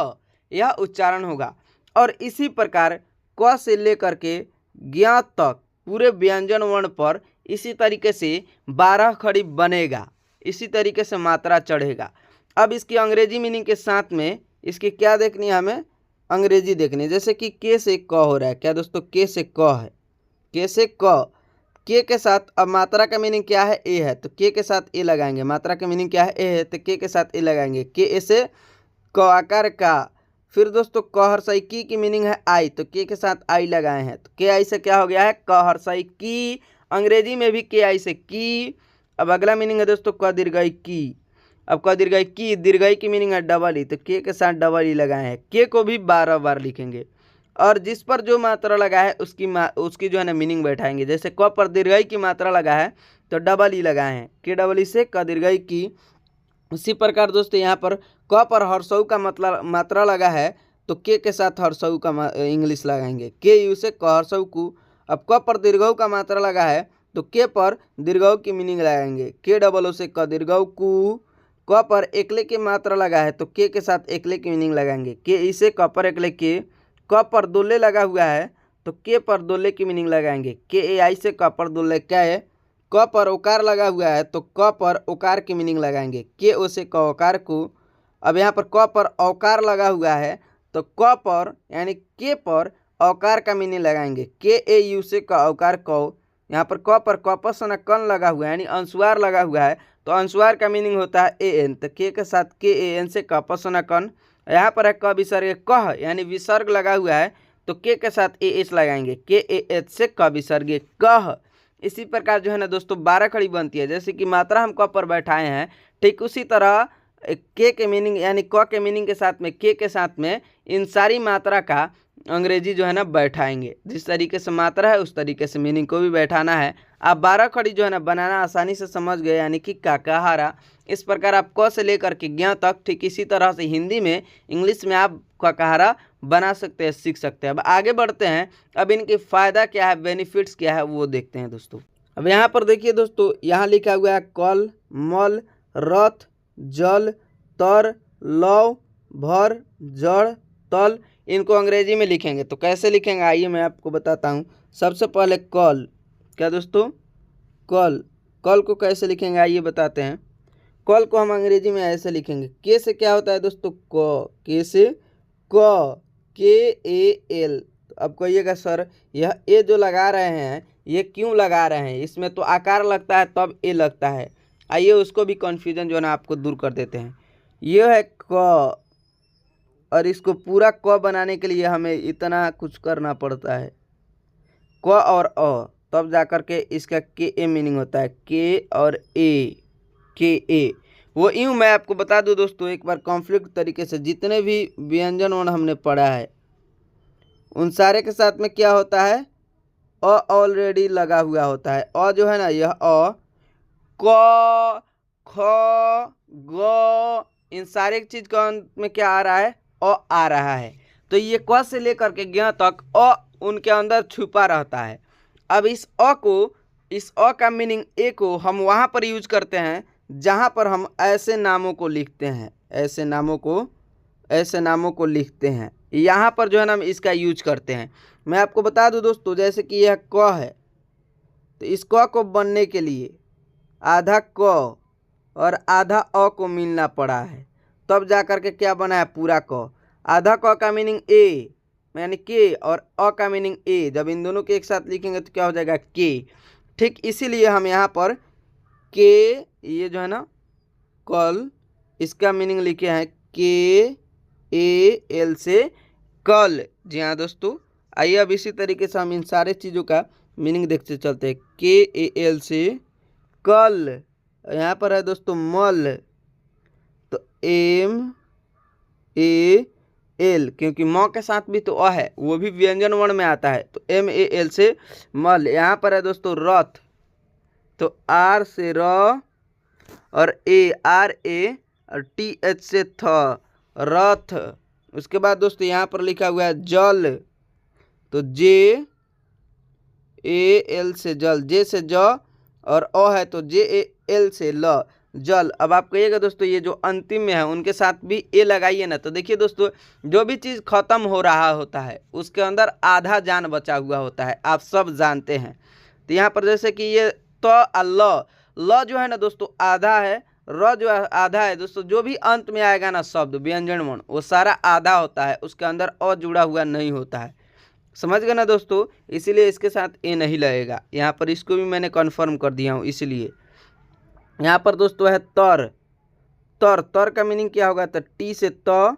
यह उच्चारण होगा। और इसी प्रकार क से लेकर के ज्ञ तक पूरे व्यंजन वर्ण पर इसी तरीके से 12 खड़ी बनेगा, इसी तरीके से मात्रा चढ़ेगा। अब इसकी अंग्रेजी मीनिंग के साथ में इसकी क्या देखनी है? हमें अंग्रेजी देखनी है। जैसे कि के से क हो रहा है। क्या दोस्तों? के से क है, के से क, के साथ अब मात्रा का मीनिंग क्या है? ए है, तो के साथ ए लगाएंगे। मात्रा का मीनिंग क्या है? ए है, तो के साथ ए लगाएंगे। के से क आकार का। फिर दोस्तों क हर्षई की मीनिंग है आई, तो के साथ आई लगाए हैं। तो के आई से क्या हो गया है? क हर्षई की। अंग्रेजी में भी के आई से की। अब अगला मीनिंग है दोस्तों क दीर्घई की। अब क दीर्घई की, दीर्घई की मीनिंग है डबल ई, तो के साथ डबल ई लगाए हैं। के को भी 12 बार लिखेंगे और जिस पर जो मात्रा लगा है उसकी जो है ना मीनिंग बैठाएंगे। जैसे क पर दीर्घई की मात्रा लगा है तो डबल ई लगाए हैं, के डबल ई से क दीर्घई की। उसी प्रकार दोस्तों यहाँ पर क पर हर्षऊ का मतलब मात्रा लगा है तो के साथ हर्षऊ का इंग्लिश लगाएंगे, के यू से क हर्षऊ कु। अब क पर दीर्घऊ का मात्रा लगा है तो के पर दीर्घऊ की मीनिंग लगाएंगे, के डबल ओ से क दीर्घऊ कु। क पर एकले की मात्रा लगा है तो के साथ एकले की मीनिंग लगाएंगे, के इसे क पर एकले के। क पर दोले लगा हुआ है तो के पर दोले की मीनिंग लगाएंगे, के ए आई से क पर दोले क्या है। क पर ओकार लगा हुआ है तो क पर ओकार की मीनिंग लगाएंगे, के ओ से क ओकार को। अब यहाँ पर क पर औकार लगा हुआ है तो क पर यानी के पर औकार का मीनिंग लगाएंगे, के ए यू से क औकार कौ। यहाँ पर क पर कपसन कन लगा हुआ है यानी अनुस्वार लगा हुआ है, तो अनुस्वार का मीनिंग होता है ए एन, तो के साथ के ए एन से कपसन कन। यहाँ पर है क विसर्ग कह यानी विसर्ग लगा हुआ है, तो के साथ ए एच लगाएंगे, के ए एच से क विसर्ग कह। इसी प्रकार जो है ना दोस्तों 12 खड़ी बनती है, जैसे कि मात्रा हम क पर बैठाए हैं, ठीक उसी तरह के मीनिंग यानी क के मीनिंग के साथ में के साथ में इन सारी मात्रा का अंग्रेजी जो है ना बैठाएंगे। जिस तरीके से मात्रा है उस तरीके से मीनिंग को भी बैठाना है। आप 12 खड़ी जो है ना बनाना आसानी से समझ गए, यानी कि काकाहारा। इस प्रकार आप क से लेकर के ज्ञ तक, ठीक इसी तरह से हिंदी में इंग्लिश में आप काकाहारा बना सकते हैं, सीख सकते हैं। अब आगे बढ़ते हैं, अब इनके फ़ायदा क्या है, बेनिफिट्स क्या है वो देखते हैं दोस्तों। अब यहाँ पर देखिए दोस्तों, यहाँ लिखा हुआ है कल, मल, रथ, जल, तर, लव, भर, जड़, तल। इनको अंग्रेजी में लिखेंगे तो कैसे लिखेंगे आइए मैं आपको बताता हूँ। सबसे पहले कल, क्या दोस्तों, कल, कल को कैसे लिखेंगे आइए बताते हैं। कल को हम अंग्रेजी में ऐसे लिखेंगे, के से क्या होता है दोस्तों, क, के से क, के ए एल। तो अब कहिएगा सर यह ए जो लगा रहे हैं ये क्यों लगा रहे हैं, इसमें तो आकार लगता है तब ए लगता है। आइए उसको भी कन्फ्यूजन जो है ना आपको दूर कर देते हैं। यह है क, और इसको पूरा क बनाने के लिए हमें इतना कुछ करना पड़ता है, क और अ, तब जाकर के इसका के ए मीनिंग होता है, के और ए, के ए। वो यूँ मैं आपको बता दूं दोस्तों एक बार कॉन्फ्लिक्ट तरीके से, जितने भी व्यंजन वर्ण हमने पढ़ा है उन सारे के साथ में क्या होता है, अ ऑलरेडी लगा हुआ होता है। अ जो है ना यह अ, क, ख, ग, इन सारे चीज का अंत में क्या आ रहा है, अ आ रहा है। तो ये क से लेकर के ज्ञ तक अ उनके अंदर छुपा रहता है। अब इस अ को, इस अ का मीनिंग ए को हम वहाँ पर यूज करते हैं जहाँ पर हम ऐसे नामों को लिखते हैं, ऐसे नामों को लिखते हैं, यहाँ पर जो है ना हम इसका यूज करते हैं। मैं आपको बता दूं दोस्तों, जैसे कि यह क है, तो इस क को बनने के लिए आधा क और आधा अ को मिलना पड़ा है, तब जा कर के क्या बना है, पूरा क। आधा क का मीनिंग ए यानी के, और अ का मीनिंग ए, जब इन दोनों के एक साथ लिखेंगे तो क्या हो जाएगा, के। ठीक इसीलिए हम यहाँ पर के, ये जो है ना कल, इसका मीनिंग लिखे हैं के ए एल से कल। जी हाँ दोस्तों, आइए अब इसी तरीके से हम इन सारे चीज़ों का मीनिंग देखते चलते हैं। के ए एल से कल, यहाँ पर है दोस्तों मल, तो एम ए एल, क्योंकि म के साथ भी तो अ है, वो भी व्यंजन वर्ण में आता है, तो एम ए एल से मल। यहाँ पर है दोस्तों रथ, तो आर से र और ए, आर ए और टी एच से थ, रथ। उसके बाद दोस्तों यहाँ पर लिखा हुआ है जल, तो जे ए एल से जल, जे से ज और अ है तो जे ए एल से ल, जल। अब आप कहिएगा दोस्तों ये जो अंतिम में है उनके साथ भी ए लगाइए ना, तो देखिए दोस्तों जो भी चीज़ खत्म हो रहा होता है उसके अंदर आधा जान बचा हुआ होता है, आप सब जानते हैं। तो यहाँ पर जैसे कि ये ल, ल जो है ना दोस्तों आधा है, र जो आधा है दोस्तों। जो भी अंत में आएगा ना शब्द व्यंजन वर्ण वो सारा आधा होता है, उसके अंदर अ जुड़ा हुआ नहीं होता है, समझ गए ना दोस्तों। इसीलिए इसके साथ ए नहीं लगेगा, यहाँ पर इसको भी मैंने कन्फर्म कर दिया हूँ। इसलिए यहाँ पर दोस्तों है तर, तर, तर का मीनिंग क्या होगा, तो टी से त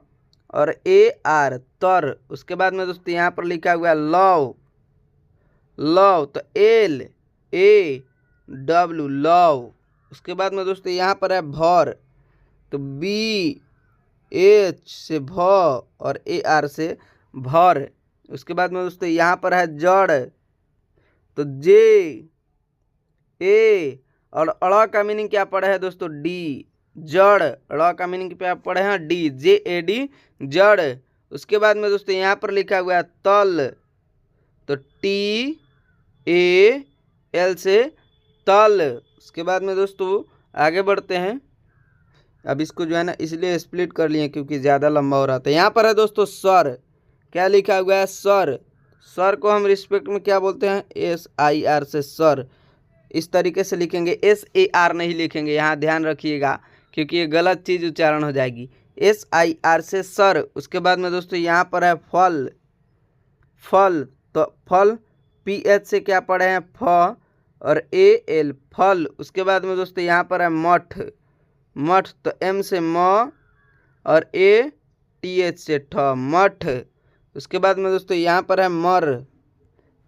और ए आर, तर। उसके बाद में दोस्तों यहाँ पर लिखा हुआ है लव, लव, तो एल ए डब्ल्यू, लव। उसके बाद में दोस्तों यहाँ पर है भर, तो बी एच से भ और ए आर से भर। उसके बाद में दोस्तों यहाँ पर है जड़, तो जे ए और अड़ का मीनिंग क्या पढ़े हैं दोस्तों, डी, जड़। अड़ का मीनिंग क्या पढ़े हैं, डी, जे ए डी, जड़। उसके बाद में दोस्तों यहाँ पर लिखा हुआ है तल, तो टी ए एल से तल। उसके बाद में दोस्तों आगे बढ़ते हैं। अब इसको जो है ना इसलिए स्प्लिट कर लिए क्योंकि ज़्यादा लंबा हो रहा था। यहाँ पर है दोस्तों सर, क्या लिखा हुआ है, सर। सर को हम रिस्पेक्ट में क्या बोलते हैं, एस आई आर से सर। इस तरीके से लिखेंगे, एस ए आर नहीं लिखेंगे, यहाँ ध्यान रखिएगा क्योंकि ये गलत चीज़ उच्चारण हो जाएगी, एस आई आर से सर। उसके बाद में दोस्तों यहाँ पर है फल, फल, तो फल पी एच से क्या पढ़े हैं, फ और ए एल फल। उसके बाद में दोस्तों यहाँ पर है मठ, मठ तो एम से म और ए टी एच से ठ, मठ। उसके बाद में दोस्तों यहाँ पर है मर,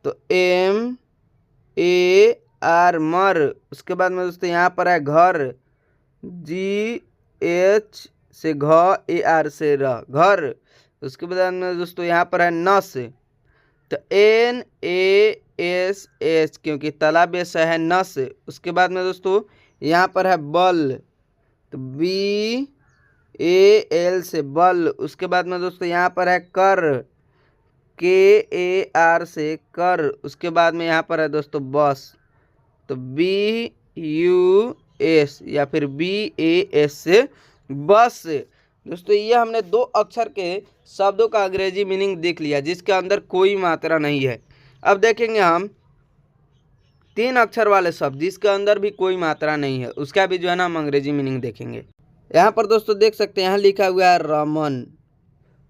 तो एम ए आर मर। उसके बाद में दोस्तों यहाँ पर है घर, जी एच से घ ए आर से र, घर। उसके बाद में दोस्तों यहाँ पर है नस, तो एन ए एस एच, क्योंकि तालाब ऐसा है नस। उसके बाद में दोस्तों यहाँ पर है बल, तो बी ए एल से बल। उसके बाद में दोस्तों यहाँ पर है कर, के ए आर से कर। उसके बाद में यहाँ पर है दोस्तों बस, तो बी यू एस या फिर बी ए एस से बस। दोस्तों ये हमने दो अक्षर के शब्दों का अंग्रेजी मीनिंग देख लिया जिसके अंदर कोई मात्रा नहीं है। अब देखेंगे हम तीन अक्षर वाले शब्द जिसके अंदर भी कोई मात्रा नहीं है, उसका भी जो है ना हम अंग्रेजी मीनिंग देखेंगे। यहाँ पर दोस्तों देख सकते हैं यहाँ लिखा हुआ है रमन,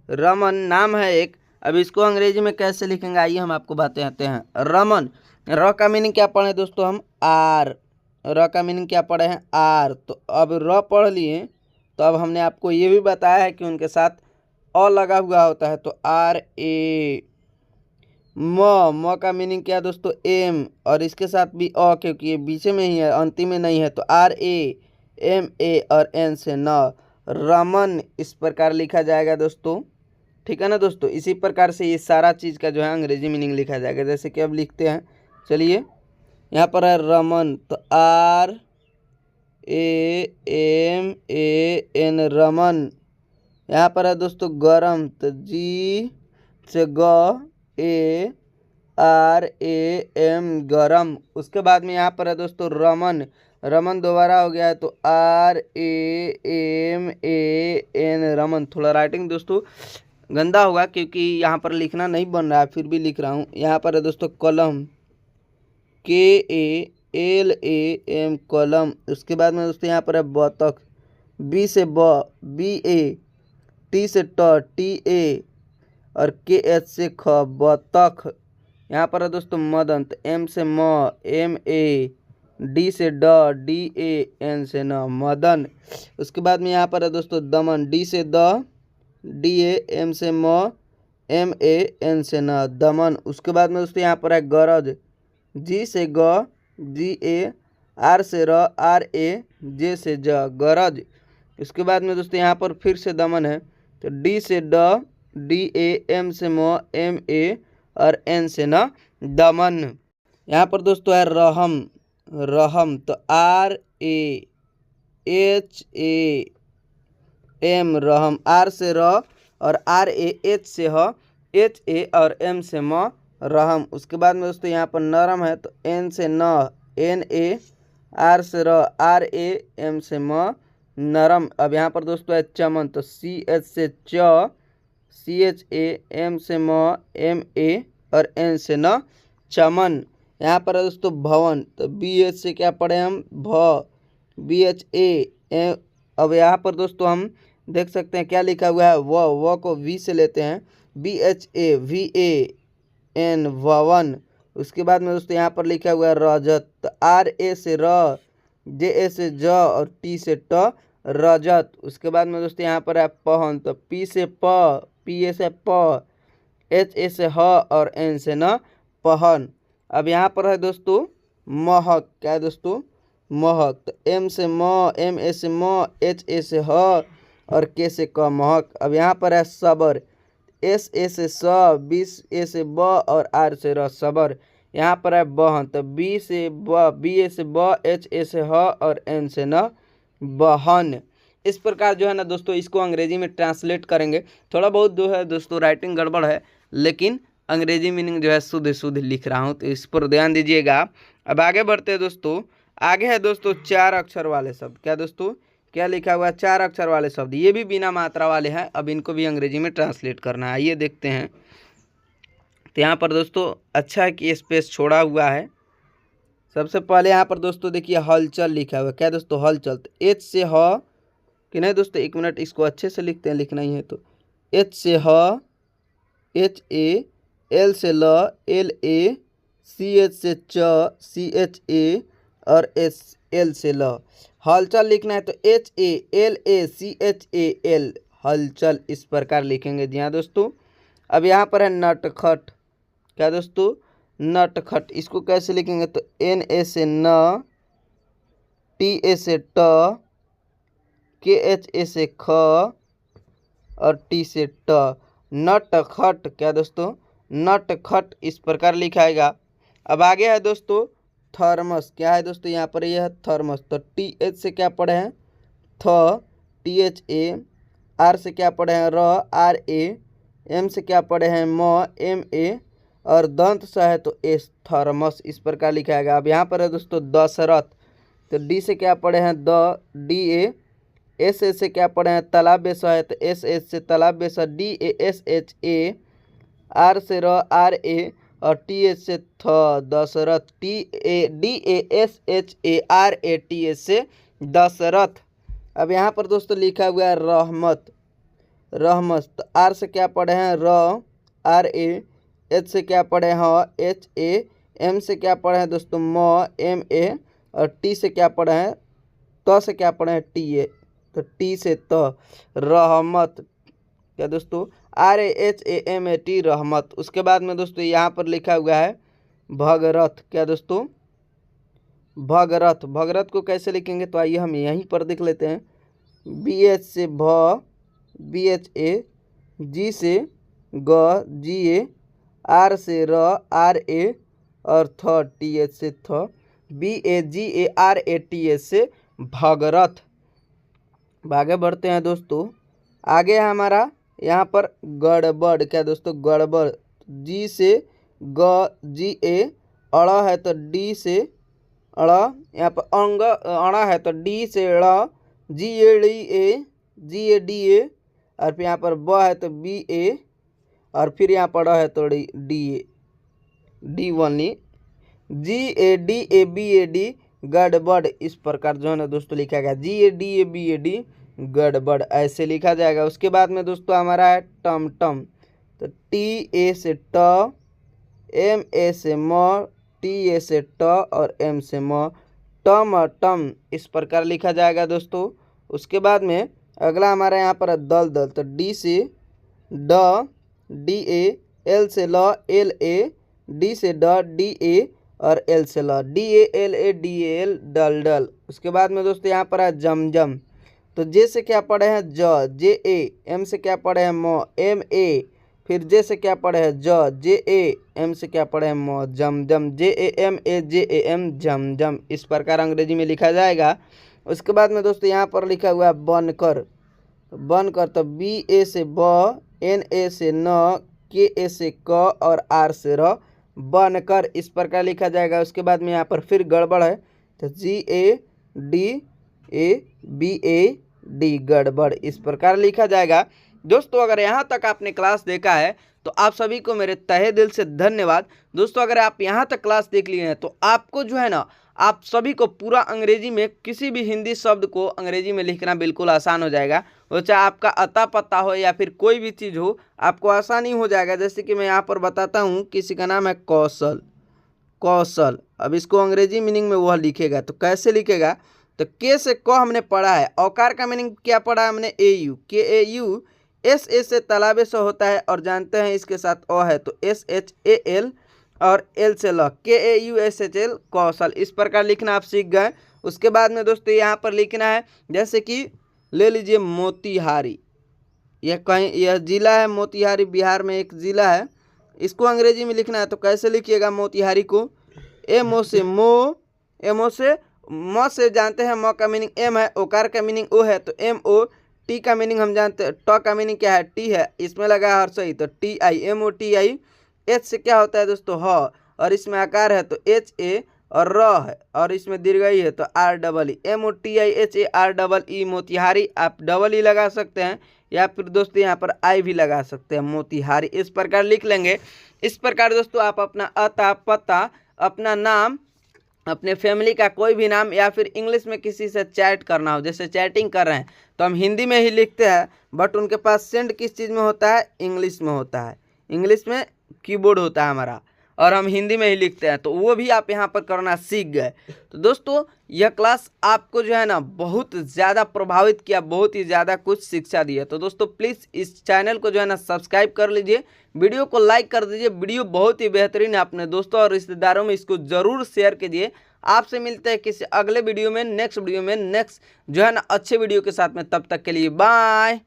रमन नाम है एक। अब इसको अंग्रेजी में कैसे लिखेंगे आइए हम आपको बताते हैं। रमन, र का मीनिंग क्या पढ़े दोस्तों हम आर, र का मीनिंग क्या पढ़े हैं आर। तो अब र पढ़ लिए तो अब हमने आपको ये भी बताया है कि उनके साथ अ लगा हुआ होता है, तो आर ए। म का मीनिंग क्या है दोस्तों एम, और इसके साथ भी अ क्योंकि ये बीच में ही है अंतिम में नहीं है, तो आर ए एम ए और एन से न, रमन इस प्रकार लिखा जाएगा दोस्तों। ठीक है ना दोस्तों, इसी प्रकार से ये सारा चीज़ का जो है अंग्रेजी मीनिंग लिखा जाएगा। जैसे कि अब लिखते हैं, चलिए यहाँ पर है रमन, तो R A M A N Raman. यहाँ पर है दोस्तों गरम, तो जी से ग ए आर ए एम गरम। उसके बाद में यहाँ पर है दोस्तों रमन, रमन दोबारा हो गया है, तो R A M A N Raman. थोड़ा राइटिंग दोस्तों गंदा होगा क्योंकि यहाँ पर लिखना नहीं बन रहा है, फिर भी लिख रहा हूँ। यहाँ पर है दोस्तों कलम, के ए एल ए एम कलम। उसके बाद में दोस्तों यहाँ पर है बतख, बी से ब बी ए, टी से ट टी ए और के एच से ख, बतख। यहाँ पर है दोस्तों मदन, तो एम से म एम ए, डी से ड डी ए एन से न, मदन। उसके बाद में यहाँ पर है दोस्तों दमन, डी से द डी ए एम से म एम ए एन से न, दमन। उसके बाद में दोस्तों यहाँ पर है गरज, जी से ग जी ए, आर से र आर ए, जे से ज, गरज। उसके बाद में दोस्तों यहाँ पर फिर से दमन है, तो डी से ड डी ए एम से म एम ए और एन से न, दमन। यहाँ पर दोस्तों है रहम, रहम तो R A H A M Raham, R से र और आर ए एच से ह, एच ए और एम से म, रहम। उसके बाद में दोस्तों यहाँ पर नरम है, तो एन से न एन ए, आर से र आर ए एम से म, नरम। अब यहाँ पर दोस्तों है चमन, तो सी एच से च सी एच ए एम से म एम ए और एन से न, चमन। यहाँ पर है दोस्तों भवन, तो बी एच से क्या पढ़े हम भ, बी एच ए। अब यहाँ पर दोस्तों हम देख सकते हैं क्या लिखा हुआ है व को वी से लेते हैं, B H A V A N, Bhavan. उसके बाद में दोस्तों यहाँ पर लिखा हुआ है रजत, तो आर ए से र, जे ए से ज और टी से ट, रजत। उसके बाद में दोस्तों यहाँ पर है पहन, तो पी से प, पी ए से प, एच ए से ह और एन से न, पहन। अब यहाँ पर है दोस्तों महक, क्या है दोस्तों महक, तो एम से म एम ए से म, एच ए से ह और के से क, महक। अब यहाँ पर है सबर, एस ए से स, बी ए से ब और आर से र, सबर। यहाँ पर है बहन, तो बी से ब, बी ए से ब, एच ए से ह और एन से न, बहन। इस प्रकार जो है ना दोस्तों इसको अंग्रेजी में ट्रांसलेट करेंगे। थोड़ा बहुत जो है दोस्तों राइटिंग गड़बड़ है, लेकिन अंग्रेजी मीनिंग जो है शुद्ध शुद्ध लिख रहा हूँ, तो इस पर ध्यान दीजिएगा। अब आगे बढ़ते हैं दोस्तों, आगे है दोस्तों चार अक्षर वाले शब्द। क्या दोस्तों क्या लिखा हुआ है चार अक्षर वाले शब्द, ये भी बिना मात्रा वाले हैं। अब इनको भी अंग्रेजी में ट्रांसलेट करना है, आइए देखते हैं। तो यहाँ पर दोस्तों अच्छा है कि स्पेस छोड़ा हुआ है। सबसे पहले यहाँ पर दोस्तों देखिए हलचल लिखा हुआ है, क्या दोस्तों हलचल, तो एच से ह कि नहीं दोस्तों, एक मिनट इसको अच्छे से लिखते हैं, लिखना ही है। तो एच से ह, एच ए, एल से ल, एल ए, CH से च, CHA और SL से ल। हलचल लिखना है तो HALACHAL, हलचल, इस प्रकार लिखेंगे। जी हाँ दोस्तों। अब यहाँ पर है नटखट। क्या दोस्तों? नटखट। इसको कैसे लिखेंगे तो NA से न, TA से ट, KHA से ख और T से ट, नटखट। क्या दोस्तों? नटखट, इस प्रकार लिखाएगा। अब आगे है दोस्तों थर्मस। क्या है दोस्तों? यहाँ पर यह है थर्मस। तो TH से क्या पढ़े हैं? थ, THA। R से क्या पढ़े हैं? र, RA। M से क्या पढ़े हैं? म, MA। और दंत स है तो S, थर्मस, इस प्रकार लिखाएगा। अब यहाँ पर है दोस्तों दशरथ। तो D से क्या पढ़े हैं? The, DA। S से क्या पढ़े हैं? तालाब स है तो SS से तालाब स, DASHA। R से र, RA। और TH से थ, दशरथ, DASHARATH से दशरथ। अब यहाँ पर दोस्तों लिखा हुआ है रहमत। रहमत। तो R से क्या पढ़े हैं? र, RA। H से क्या पढ़े हैं? HA। M से क्या पढ़े हैं दोस्तों? म, MA। और T से क्या पढ़े हैं? त से क्या पढ़े हैं? TA। तो T से त, रहमत। क्या दोस्तों? RAHAMAT, रहमत। उसके बाद में दोस्तों यहाँ पर लिखा हुआ है भगरथ। क्या दोस्तों? भगरथ। भगरथ को कैसे लिखेंगे तो आइए हम यहीं पर देख लेते हैं। BH से भ, BHA। G से ग, GA। R से र, RA। और थ, TH से थ, BAGARATH से भगरथ। आगे बढ़ते हैं दोस्तों। आगे है हमारा यहाँ पर गड़बड़। क्या दोस्तों? गड़बड़। G से ग, GA। अड़ा है तो D से अड़ा। यहाँ पर अंग अड़ा है तो D से ड़, GADA, GADA। और फिर यहाँ पर ब है तो BA। और फिर यहाँ पर है तो DA, D1, GADABAD, गड़बड़, इस प्रकार जो है ना दोस्तों लिखा गया। GADABAD, गड़बड़, ऐसे लिखा जाएगा। उसके बाद में दोस्तों हमारा है टमटम। तो TA से ट, MA से म, TA से ट और M से म, टम, इस प्रकार लिखा जाएगा दोस्तों। उसके बाद में अगला हमारा यहाँ पर है दलदल। तो D से ड, DA। L से ल, LA। D से ड, DA। और L से ल, DALADAL, डलडल। उसके बाद में दोस्तों यहाँ पर है जमजम। तो J से क्या पढ़े हैं? ज, JA। M से क्या पढ़े हैं? म, MA। फिर J से क्या पढ़े हैं? ज, JA। M से क्या पढ़े हैं? म, जमजम, JAMAJAM, जमजम, इस प्रकार अंग्रेजी में लिखा जाएगा। उसके बाद में दोस्तों यहाँ पर लिखा हुआ है बनकर। बनकर। तो BA से ब, NA से न, KA से क और R से र, बनकर, इस प्रकार लिखा जाएगा। उसके बाद में यहाँ पर फिर गड़बड़ है तो GADABAD, गड़बड़, इस प्रकार लिखा जाएगा। दोस्तों अगर यहाँ तक आपने क्लास देखा है तो आप सभी को मेरे तहे दिल से धन्यवाद। दोस्तों अगर आप यहाँ तक क्लास देख लिए हैं तो आपको जो है ना, आप सभी को पूरा अंग्रेजी में किसी भी हिंदी शब्द को अंग्रेजी में लिखना बिल्कुल आसान हो जाएगा। वो चाहे आपका अता पता हो या फिर कोई भी चीज़ हो, आपको आसानी हो जाएगा। जैसे कि मैं यहाँ पर बताता हूँ, किसी का नाम है कौशल। कौशल, अब इसको अंग्रेजी मीनिंग में वह लिखेगा तो कैसे लिखेगा? तो के से क हमने पढ़ा है। औकार का मीनिंग क्या पढ़ा है हमने? AU। KAU। SA से तालाबे से होता है और जानते हैं इसके साथ अ है तो SHAL। और L से ल, KAUSHL, कौशल, इस प्रकार लिखना आप सीख गए। उसके बाद में दोस्तों यहाँ पर लिखना है, जैसे कि ले लीजिए मोतिहारी। यह जिला है मोतिहारी, बिहार में एक जिला है। इसको अंग्रेजी में लिखना है तो कैसे लिखिएगा मोतिहारी को? MO से मो, MO से म से जानते हैं म का मीनिंग M है, ओकार का मीनिंग O है तो MO। T का मीनिंग हम जानते हैं, ट का मीनिंग क्या है? T है, इसमें लगा हर सही तो TI, MOTI। H से क्या होता है दोस्तों? ह, और इसमें आकार है तो HA। और र है और इसमें दीर्घई है तो REE, MOTIHAREE, मोतिहारी। आप डबल ई लगा सकते हैं या फिर दोस्तों यहाँ पर आई भी लगा सकते हैं, मोतिहारी, इस प्रकार लिख लेंगे। इस प्रकार दोस्तों आप अपना अता पता, अपना नाम, अपने फैमिली का कोई भी नाम, या फिर इंग्लिश में किसी से चैट करना हो, जैसे चैटिंग कर रहे हैं तो हम हिंदी में ही लिखते हैं, बट उनके पास सेंड किस चीज़ में होता है? इंग्लिश में होता है। इंग्लिश में कीबोर्ड होता है हमारा, और हम हिंदी में ही लिखते हैं, तो वो भी आप यहाँ पर करना सीख गए। तो दोस्तों यह क्लास आपको जो है ना बहुत ज़्यादा प्रभावित किया, बहुत ही ज़्यादा कुछ शिक्षा दी है। तो दोस्तों प्लीज़ इस चैनल को जो है ना सब्सक्राइब कर लीजिए, वीडियो को लाइक कर दीजिए। वीडियो बहुत ही बेहतरीन है, अपने दोस्तों और रिश्तेदारों में इसको ज़रूर शेयर कीजिए। आपसे मिलते हैं किसी अगले वीडियो में, नेक्स्ट वीडियो में, नेक्स्ट जो है ना अच्छे वीडियो के साथ में। तब तक के लिए बाय।